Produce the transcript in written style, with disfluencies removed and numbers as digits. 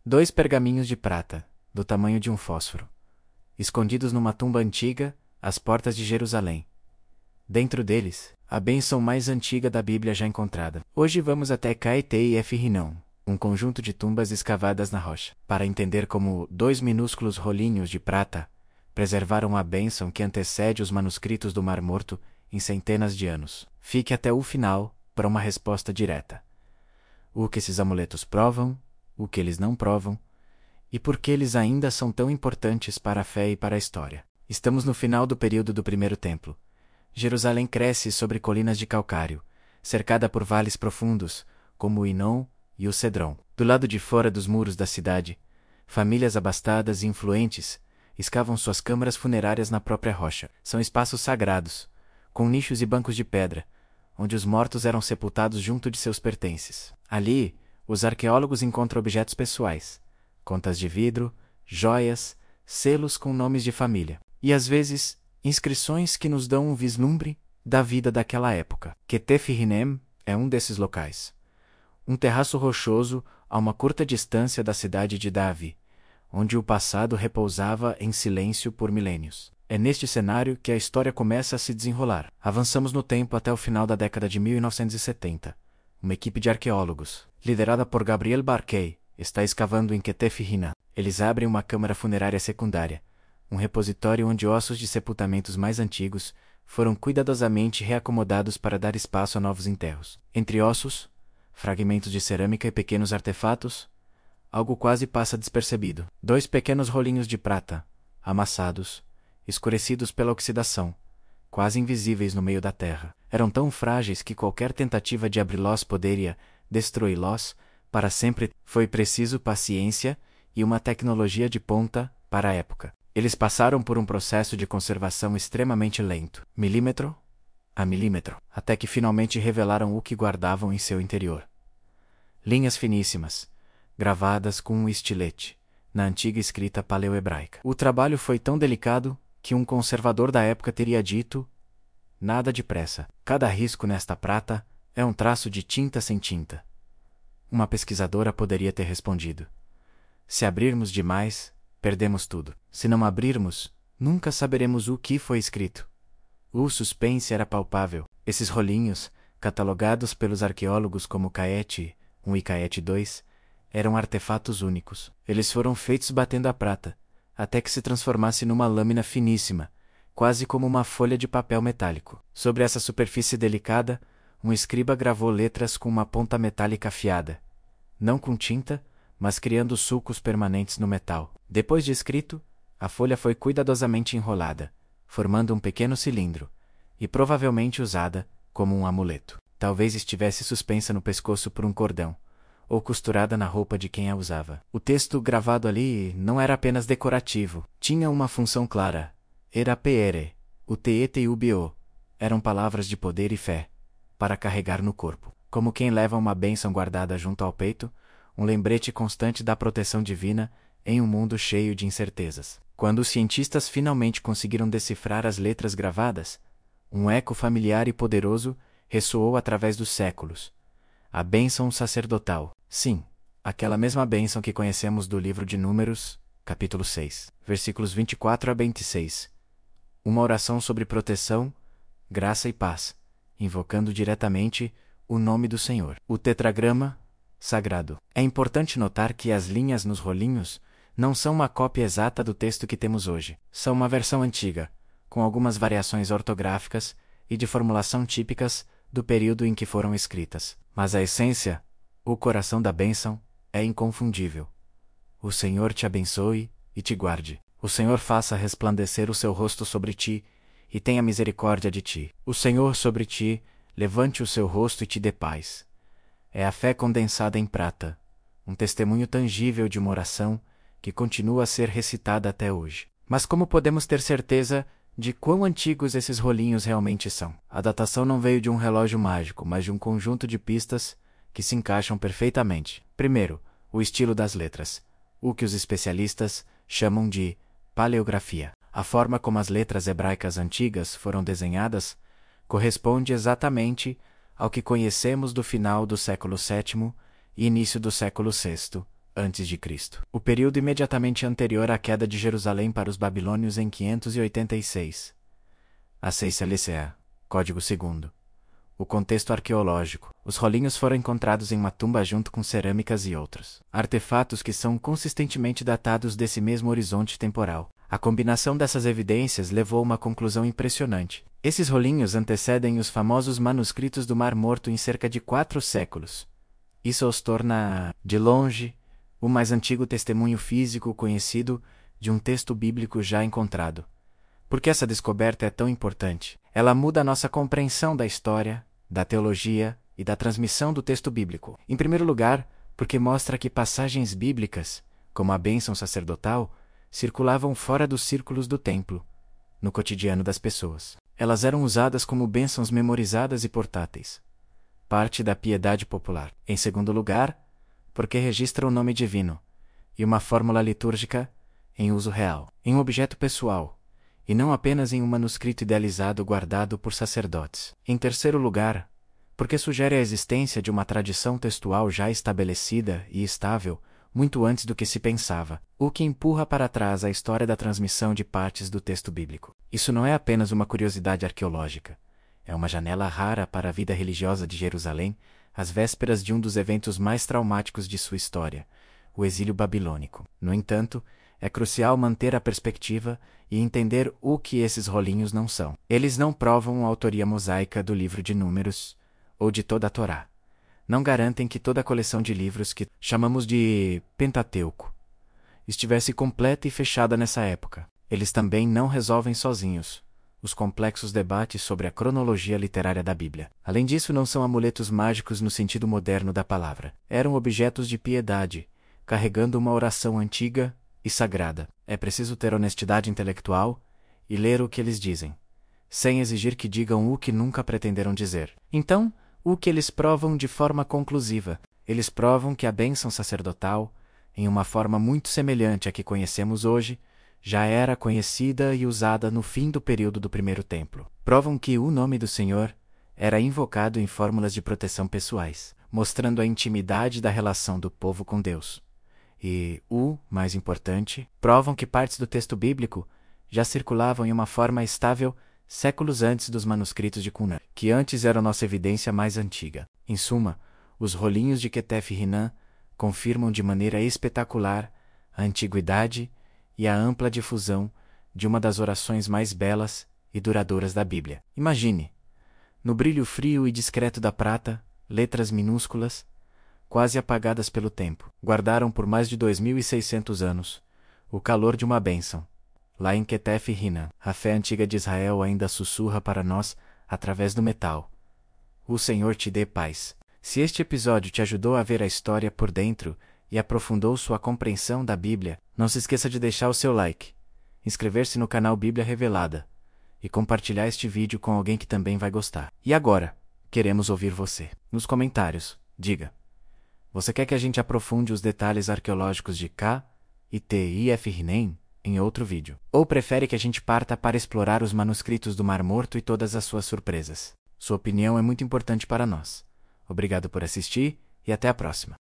2 pergaminhos de prata, do tamanho de um fósforo, escondidos numa tumba antiga, às portas de Jerusalém. Dentro deles, a bênção mais antiga da Bíblia já encontrada. Hoje vamos até Caet-Ef Rinom, um conjunto de tumbas escavadas na rocha, para entender como 2 minúsculos rolinhos de prata preservaram a bênção que antecede os manuscritos do Mar Morto em centenas de anos. Fique até o final para uma resposta direta. O que esses amuletos provam, o que eles não provam, e por que eles ainda são tão importantes para a fé e para a história. Estamos no final do período do Primeiro Templo. Jerusalém cresce sobre colinas de calcário, cercada por vales profundos, como o Inom e o Cedron. Do lado de fora dos muros da cidade, famílias abastadas e influentes escavam suas câmaras funerárias na própria rocha. São espaços sagrados, com nichos e bancos de pedra, onde os mortos eram sepultados junto de seus pertences. Ali, os arqueólogos encontram objetos pessoais, contas de vidro, joias, selos com nomes de família, e às vezes, inscrições que nos dão um vislumbre da vida daquela época. Ketef Hinem é um desses locais. Um terraço rochoso a uma curta distância da cidade de Davi, onde o passado repousava em silêncio por milênios. É neste cenário que a história começa a se desenrolar. Avançamos no tempo até o final da década de 1970. Uma equipe de arqueólogos, liderada por Gabriel Barkey, está escavando em Ketef Hinan. Eles abrem uma câmara funerária secundária, um repositório onde ossos de sepultamentos mais antigos foram cuidadosamente reacomodados para dar espaço a novos enterros. Entre ossos, fragmentos de cerâmica e pequenos artefatos, algo quase passa despercebido. 2 pequenos rolinhos de prata, amassados, escurecidos pela oxidação, quase invisíveis no meio da terra. Eram tão frágeis que qualquer tentativa de abri-los poderia destruí-los para sempre. Foi preciso paciência e uma tecnologia de ponta para a época. Eles passaram por um processo de conservação extremamente lento, milímetro a milímetro, até que finalmente revelaram o que guardavam em seu interior. Linhas finíssimas, gravadas com um estilete, na antiga escrita paleo-hebraica. O trabalho foi tão delicado que um conservador da época teria dito: nada de pressa. Cada risco nesta prata é um traço de tinta sem tinta. Uma pesquisadora poderia ter respondido: se abrirmos demais, perdemos tudo. Se não abrirmos, nunca saberemos o que foi escrito. O suspense era palpável. Esses rolinhos, catalogados pelos arqueólogos como Caet 1 e Caet 2, eram artefatos únicos. Eles foram feitos batendo a prata, até que se transformasse numa lâmina finíssima, quase como uma folha de papel metálico. Sobre essa superfície delicada, um escriba gravou letras com uma ponta metálica afiada, não com tinta, mas criando sulcos permanentes no metal. Depois de escrito, a folha foi cuidadosamente enrolada, formando um pequeno cilindro, e provavelmente usada como um amuleto. Talvez estivesse suspensa no pescoço por um cordão, ou costurada na roupa de quem a usava. O texto gravado ali não era apenas decorativo, tinha uma função clara. Era Pere, o Teete e o Bio, eram palavras de poder e fé, para carregar no corpo. Como quem leva uma bênção guardada junto ao peito, um lembrete constante da proteção divina em um mundo cheio de incertezas. Quando os cientistas finalmente conseguiram decifrar as letras gravadas, um eco familiar e poderoso ressoou através dos séculos. A bênção sacerdotal. Sim, aquela mesma bênção que conhecemos do livro de Números, capítulo 6, versículos 24 a 26. Uma oração sobre proteção, graça e paz, invocando diretamente o nome do Senhor. O tetragrama sagrado. É importante notar que as linhas nos rolinhos não são uma cópia exata do texto que temos hoje. São uma versão antiga, com algumas variações ortográficas e de formulação típicas do período em que foram escritas. Mas a essência, o coração da bênção, é inconfundível. O Senhor te abençoe e te guarde. O Senhor faça resplandecer o seu rosto sobre ti e tenha misericórdia de ti. O Senhor sobre ti levante o seu rosto e te dê paz. É a fé condensada em prata, um testemunho tangível de uma oração que continua a ser recitada até hoje. Mas como podemos ter certeza de quão antigos esses rolinhos realmente são? A datação não veio de um relógio mágico, mas de um conjunto de pistas que se encaixam perfeitamente. Primeiro, o estilo das letras, o que os especialistas chamam de paleografia. A forma como as letras hebraicas antigas foram desenhadas corresponde exatamente ao que conhecemos do final do século VII e início do século VI a.C., o período imediatamente anterior à queda de Jerusalém para os babilônios em 586 a.C., Código II. O contexto arqueológico. Os rolinhos foram encontrados em uma tumba junto com cerâmicas e outros artefatos que são consistentemente datados desse mesmo horizonte temporal. A combinação dessas evidências levou a uma conclusão impressionante. Esses rolinhos antecedem os famosos manuscritos do Mar Morto em cerca de 4 séculos. Isso os torna, de longe, o mais antigo testemunho físico conhecido de um texto bíblico já encontrado. Por que essa descoberta é tão importante? Ela muda a nossa compreensão da história, da teologia e da transmissão do texto bíblico. Em primeiro lugar, porque mostra que passagens bíblicas, como a bênção sacerdotal, circulavam fora dos círculos do templo, no cotidiano das pessoas. Elas eram usadas como bênçãos memorizadas e portáteis, parte da piedade popular. Em segundo lugar, porque registra o nome divino e uma fórmula litúrgica em uso real, em um objeto pessoal, e não apenas em um manuscrito idealizado guardado por sacerdotes. Em terceiro lugar, porque sugere a existência de uma tradição textual já estabelecida e estável muito antes do que se pensava, o que empurra para trás a história da transmissão de partes do texto bíblico. Isso não é apenas uma curiosidade arqueológica, é uma janela rara para a vida religiosa de Jerusalém, às vésperas de um dos eventos mais traumáticos de sua história, o exílio babilônico. No entanto, é crucial manter a perspectiva e entender o que esses rolinhos não são. Eles não provam a autoria mosaica do livro de Números ou de toda a Torá. Não garantem que toda a coleção de livros que chamamos de Pentateuco estivesse completa e fechada nessa época. Eles também não resolvem sozinhos os complexos debates sobre a cronologia literária da Bíblia. Além disso, não são amuletos mágicos no sentido moderno da palavra. Eram objetos de piedade, carregando uma oração antiga e sagrada. É preciso ter honestidade intelectual e ler o que eles dizem, sem exigir que digam o que nunca pretenderam dizer. Então, o que eles provam de forma conclusiva? Eles provam que a bênção sacerdotal, em uma forma muito semelhante à que conhecemos hoje, já era conhecida e usada no fim do período do primeiro templo. Provam que o nome do Senhor era invocado em fórmulas de proteção pessoais, mostrando a intimidade da relação do povo com Deus. E, mais importante, provam que partes do texto bíblico já circulavam em uma forma estável séculos antes dos manuscritos de Qumran, que antes eram nossa evidência mais antiga. Em suma, os rolinhos de Ketef Hinan confirmam de maneira espetacular a antiguidade e a ampla difusão de uma das orações mais belas e duradouras da Bíblia. Imagine, no brilho frio e discreto da prata, letras minúsculas, quase apagadas pelo tempo, guardaram por mais de 2.600 anos o calor de uma bênção. Lá em Ketef Hinan, a fé antiga de Israel ainda sussurra para nós através do metal. O Senhor te dê paz. Se este episódio te ajudou a ver a história por dentro e aprofundou sua compreensão da Bíblia, não se esqueça de deixar o seu like, inscrever-se no canal Bíblia Revelada e compartilhar este vídeo com alguém que também vai gostar. E agora, queremos ouvir você. Nos comentários, diga: você quer que a gente aprofunde os detalhes arqueológicos de Ketef Hinan em outro vídeo? Ou prefere que a gente parta para explorar os manuscritos do Mar Morto e todas as suas surpresas? Sua opinião é muito importante para nós. Obrigado por assistir e até a próxima.